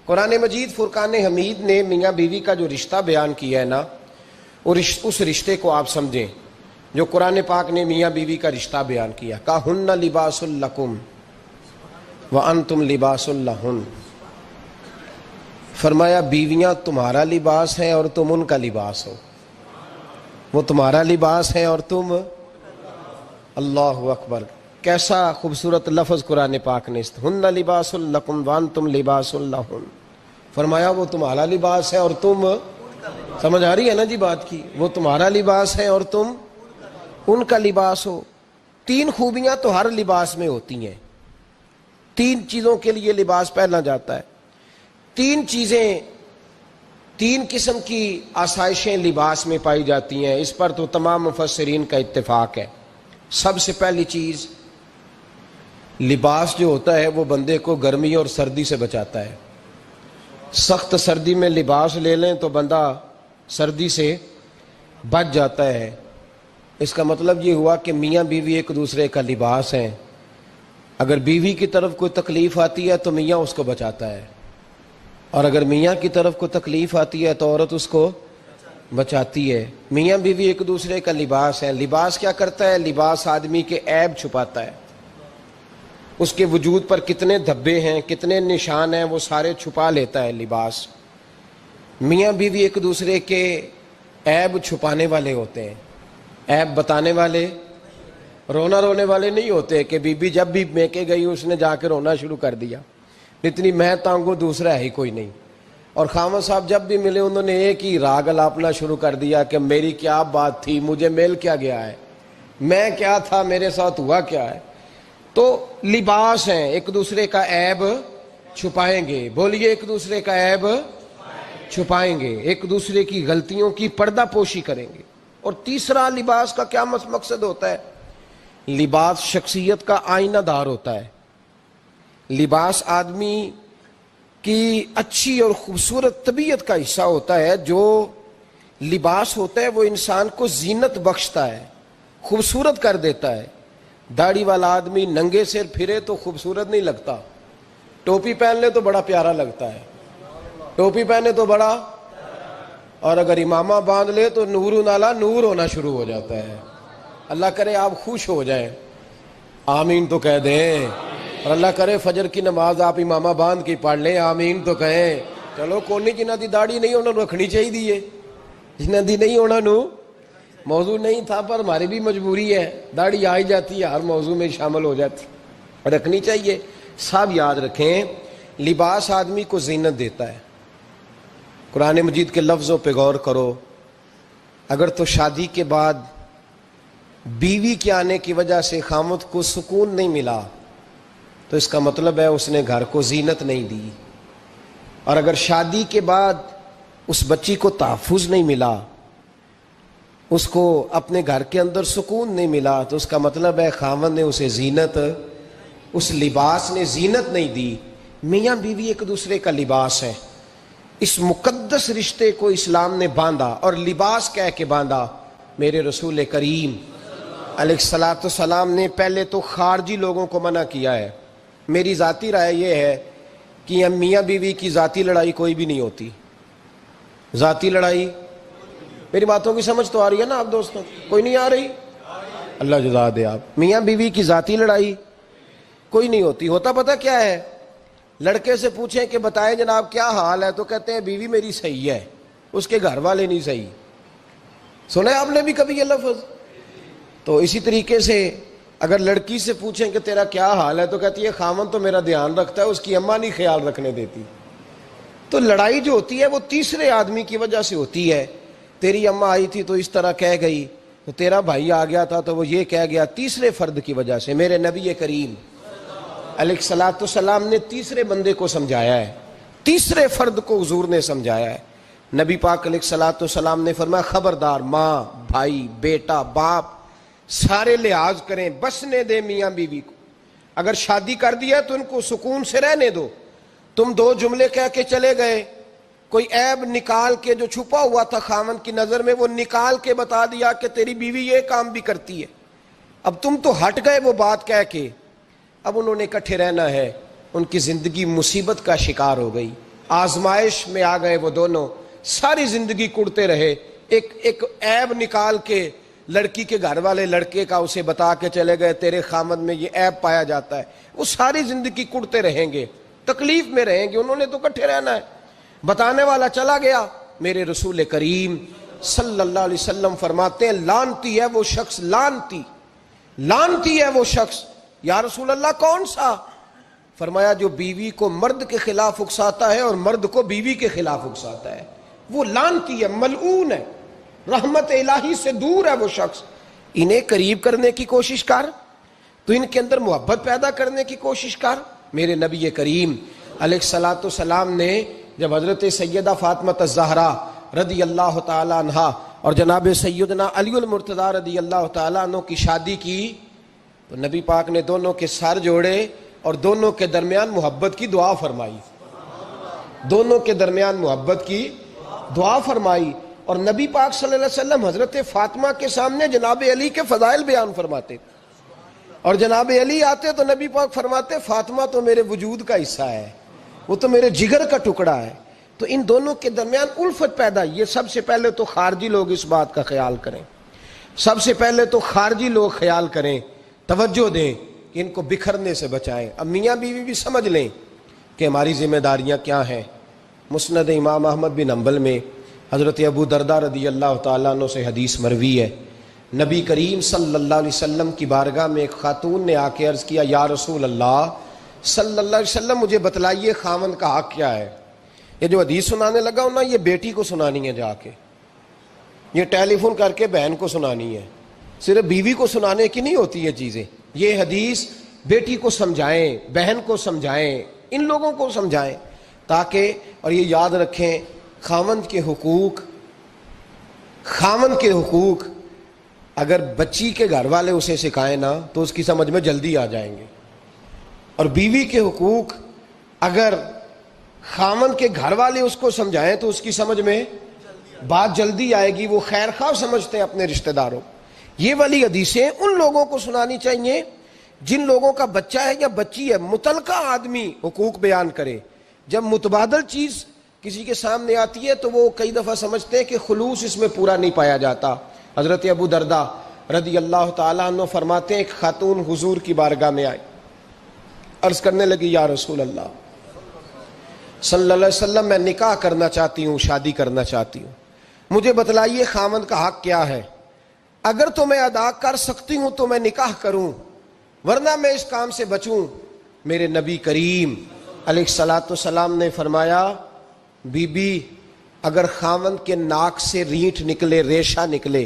قرآن مجید فرقان حمید نے میاں بیوی کا جو رشتہ بیان کیا ہے نا، اس رشتے کو آپ سمجھیں جو قرآن پاک نے میاں بیوی کا رشتہ بیان کیا. کہن لباس لکم وانتم لباس لہن. فرمایا بیویاں تمہارا لباس ہیں اور تم ان کا لباس ہو. وہ تمہارا لباس ہے اور تم. اللہ اکبر، کیسا خوبصورت لفظ قرآن پاک نے. ہن لباس لکم وانتم لباس لہن. فرمایا وہ تمہارا لباس ہے اور تم. سمجھ آ رہی ہے نا جی بات کی؟ وہ تمہارا لباس ہے اور تم ان کا لباس ہو. تین خوبیاں تو ہر لباس میں ہوتی ہیں. تین چیزوں کے لیے لباس پہنا جاتا ہے. تین چیزیں، تین قسم کی آسائشیں لباس میں پائی جاتی ہیں. اس پر تو تمام مفسرین کا اتفاق ہے. سب سے پہلی چیز، لباس جو ہوتا ہے وہ بندے کو گرمی اور سردی سے بچاتا ہے. سخت سردی میں لباس لے لیں تو بندہ سردی سے بچ جاتا ہے. اس کا مطلب یہ ہوا کہ میاں بیوی ایک دوسرے کا لباس ہیں. اگر بیوی کی طرف کوئی تکلیف آتی ہے تو میاں اس کو بچاتا ہے، اور اگر میاں کی طرف کوئی تکلیف آتی ہے تو عورت اس کو بچاتی ہے. میاں بیوی ایک دوسرے کا لباس ہے. لباس کیا کرتا ہے؟ لباس آدمی کے عیب چھپاتا ہے. اس کے وجود پر کتنے دھبے ہیں، کتنے نشان ہیں، وہ سارے چھپا لیتا ہے لباس. میاں بیوی ایک دوسرے کے عیب چھپانے والے ہوتے ہیں. عیب بتانے والے، رونا رونے والے نہیں ہوتے کہ بی بی جب بھی میکے گئی اس نے جا کے رونا شروع کر دیا. اتنی میں تانگو دوسرا ہے ہی کوئی نہیں. اور خامد صاحب جب بھی ملے انہوں نے ایک ہی راگ الاپنا شروع کر دیا کہ میری کیا بات تھی، مجھے مل کیا گیا ہے، میں کیا تھا، میرے ساتھ ہوا کیا ہے. تو لباس ہیں، ایک دوسرے کا عیب چھپائیں گے. بولیے، ایک دوسرے کا عیب چھپائیں گے، ایک دوسرے کی غلطیوں کی پردہ پوشی کریں گے. اور تیسرا، لباس کا کیا مقصد ہوتا ہے؟ لباس شخصیت کا آئینہ دار ہوتا ہے. لباس آدمی کی اچھی اور خوبصورت طبیعت کا حصہ ہوتا ہے. جو لباس ہوتا ہے وہ انسان کو زینت بخشتا ہے، خوبصورت کر دیتا ہے. داڑھی والا آدمی ننگے سر پھرے تو خوبصورت نہیں لگتا. ٹوپی پہن لے تو بڑا پیارا لگتا ہے. ٹوپی پہنے تو بڑا، اور اگر امامہ باندھ لے تو نور نالا نور ہونا شروع ہو جاتا ہے. اللہ کرے آپ خوش ہو جائیں، آمین تو کہہ دیں. اور اللہ کرے فجر کی نماز آپ امامہ باندھ کے پڑھ لیں، آمین تو کہیں. چلو کونی جنہ دی داڑھی نہیں انہوں نے رکھنی چاہیے، جنہ دی نہیں انہوں نے. موضوع نہیں تھا پر ہماری بھی مجبوری ہے، داڑھی آ ہی جاتی ہے، ہر موضوع میں شامل ہو جاتی، رکھنی چاہیے. سب یاد رکھیں، لباس آدمی کو زینت دیتا ہے. قرآن مجید کے لفظوں پہ غور کرو. اگر تو شادی کے بعد بیوی کے آنے کی وجہ سے خامد کو سکون نہیں ملا تو اس کا مطلب ہے اس نے گھر کو زینت نہیں دی. اور اگر شادی کے بعد اس بچی کو تحفظ نہیں ملا، اس کو اپنے گھر کے اندر سکون نہیں ملا، تو اس کا مطلب ہے خامد نے اسے زینت، اس لباس نے زینت نہیں دی. میاں بیوی ایک دوسرے کا لباس ہے. اس مقدس رشتے کو اسلام نے باندھا، اور لباس کہہ کے باندھا. میرے رسول کریم علیہ الصلاۃ والسلام نے پہلے تو خارجی لوگوں کو منع کیا ہے. میری ذاتی رائے یہ ہے کہ میاں بیوی کی ذاتی لڑائی کوئی بھی نہیں ہوتی. ذاتی لڑائی، میری باتوں کی سمجھ تو آ رہی ہے نا آپ دوستوں؟ کوئی نہیں آ رہی؟ اللہ جزا دے. آپ میاں بیوی کی ذاتی لڑائی کوئی نہیں ہوتی. ہوتا پتہ کیا ہے؟ لڑکے سے پوچھیں کہ بتائیں جناب کیا حال ہے، تو کہتے ہیں بیوی میری صحیح ہے، اس کے گھر والے نہیں صحیح. سنا ہے آپ نے بھی کبھی یہ لفظ؟ تو اسی طریقے سے اگر لڑکی سے پوچھیں کہ تیرا کیا حال ہے تو کہتی ہے خامن تو میرا دھیان رکھتا ہے، اس کی اماں نہیں خیال رکھنے دیتی. تو لڑائی جو ہوتی ہے وہ تیسرے آدمی کی وجہ سے ہوتی ہے. تیری اماں آئی تھی تو اس طرح کہہ گئی، تو تیرا بھائی آ گیا تھا تو وہ یہ کہہ گیا، تیسرے فرد کی وجہ سے. میرے نبی کریم علیہ الصلاۃ والسلام نے تیسرے بندے کو سمجھایا ہے، تیسرے فرد کو حضور نے سمجھایا ہے. نبی پاک علیہ الصلاۃ والسلام نے فرمایا خبردار، ماں، بھائی، بیٹا، باپ سارے لحاظ کریں، بسنے دیں میاں بیوی کو. اگر شادی کر دیا تو ان کو سکون سے رہنے دو. تم دو جملے کہہ کے چلے گئے، کوئی عیب نکال کے جو چھپا ہوا تھا خامن کی نظر میں وہ نکال کے بتا دیا کہ تیری بیوی یہ کام بھی کرتی ہے. اب تم تو ہٹ گئے وہ بات کہہ کے، اب انہوں نے اکٹھے رہنا ہے، ان کی زندگی مصیبت کا شکار ہو گئی. آزمائش میں آ گئے وہ دونوں، ساری زندگی کڑتے رہے، ایک عیب نکال کے لڑکی کے گھر والے لڑکے کا اسے بتا کے چلے گئے تیرے خامد میں یہ عیب پایا جاتا ہے، وہ ساری زندگی کڑتے رہیں گے، تکلیف میں رہیں گے، انہوں نے تو کٹھے رہنا ہے۔ بتانے والا چلا گیا، میرے رسول کریم صلی اللہ علیہ وسلم فرماتے ہیں لعنتی ہے وہ شخص، لعنتی ہے وہ شخص۔ یا رسول اللہ کون سا؟ فرمایا جو بیوی کو مرد کے خلاف اکساتا ہے اور مرد کو بیوی کے خلاف اکساتا ہے، وہ لعنتی ہے، ملعون ہے، رحمت الہی سے دور ہے وہ شخص۔ انہیں قریب کرنے کی کوشش کر، تو ان کے اندر محبت پیدا کرنے کی کوشش کر۔ میرے نبی کریم علیہ الصلوۃ والسلام نے جب حضرت سیدہ فاطمہ الزہرا رضی اللہ تعالی عنہا اور جناب سیدنا علی المرتضیٰ رضی اللہ تعالی عنہ کی شادی کی تو نبی پاک نے دونوں کے سر جوڑے اور دونوں کے درمیان محبت کی دعا فرمائی، دونوں کے درمیان محبت کی دعا فرمائی۔ اور نبی پاک صلی اللہ علیہ وسلم حضرت فاطمہ کے سامنے جناب علی کے فضائل بیان فرماتے، اور جناب علی آتے تو نبی پاک فرماتے فاطمہ تو میرے وجود کا حصہ ہے، وہ تو میرے جگر کا ٹکڑا ہے۔ تو ان دونوں کے درمیان الفت پیدا، یہ سب سے پہلے تو خارجی لوگ اس بات کا خیال کریں، سب سے پہلے تو خارجی لوگ خیال کریں، توجہ دیں کہ ان کو بکھرنے سے بچائیں۔ اب میاں بیوی بھی سمجھ لیں کہ ہماری ذمہ داریاں کیا ہیں۔ مسند امام احمد بن حنبل میں حضرت ابو درداء رضی اللہ تعالیٰ عنہ سے حدیث مروی ہے، نبی کریم صلی اللہ علیہ وسلم کی بارگاہ میں ایک خاتون نے آ کے عرض کیا یا رسول اللہ صلی اللہ علیہ وسلم مجھے بتلائیے خامن کا حق کیا ہے۔ یہ جو حدیث سنانے لگا ہوں نا، یہ بیٹی کو سنانی ہے، جا کے یہ ٹیلی فون کر کے بہن کو سنانی ہے، صرف بیوی کو سنانے کی نہیں ہوتی یہ چیزیں۔ یہ حدیث بیٹی کو سمجھائیں، بہن کو سمجھائیں، ان لوگوں کو سمجھائیں تاکہ، اور یہ یاد رکھیں خاوند کے حقوق اگر بچی کے گھر والے اسے سکھائیں نا تو اس کی سمجھ میں جلدی آ جائیں گے، اور بیوی کے حقوق اگر خاوند کے گھر والے اس کو سمجھائیں تو اس کی سمجھ میں بات جلدی آئے گی، وہ خیر خواہ سمجھتے ہیں اپنے رشتہ داروں۔ یہ والی حدیثیں ان لوگوں کو سنانی چاہیے جن لوگوں کا بچہ ہے یا بچی ہے، متعلقہ آدمی حقوق بیان کرے۔ جب متبادل چیز کسی کے سامنے آتی ہے تو وہ کئی دفعہ سمجھتے ہیں کہ خلوص اس میں پورا نہیں پایا جاتا۔ حضرت ابو درداء رضی اللہ تعالیٰ عنہ فرماتے ہیں ایک خاتون حضور کی بارگاہ میں آئی، عرض کرنے لگی یا رسول اللہ صلی اللہ علیہ وسلم میں نکاح کرنا چاہتی ہوں، شادی کرنا چاہتی ہوں، مجھے بتلائیے خاوند کا حق کیا ہے، اگر تو میں ادا کر سکتی ہوں تو میں نکاح کروں ورنہ میں اس کام سے بچوں۔ میرے نبی کریم علیہ الصلوۃ والسلام نے فرمایا بی بی اگر خاوند کے ناک سے رینٹ نکلے، ریشہ نکلے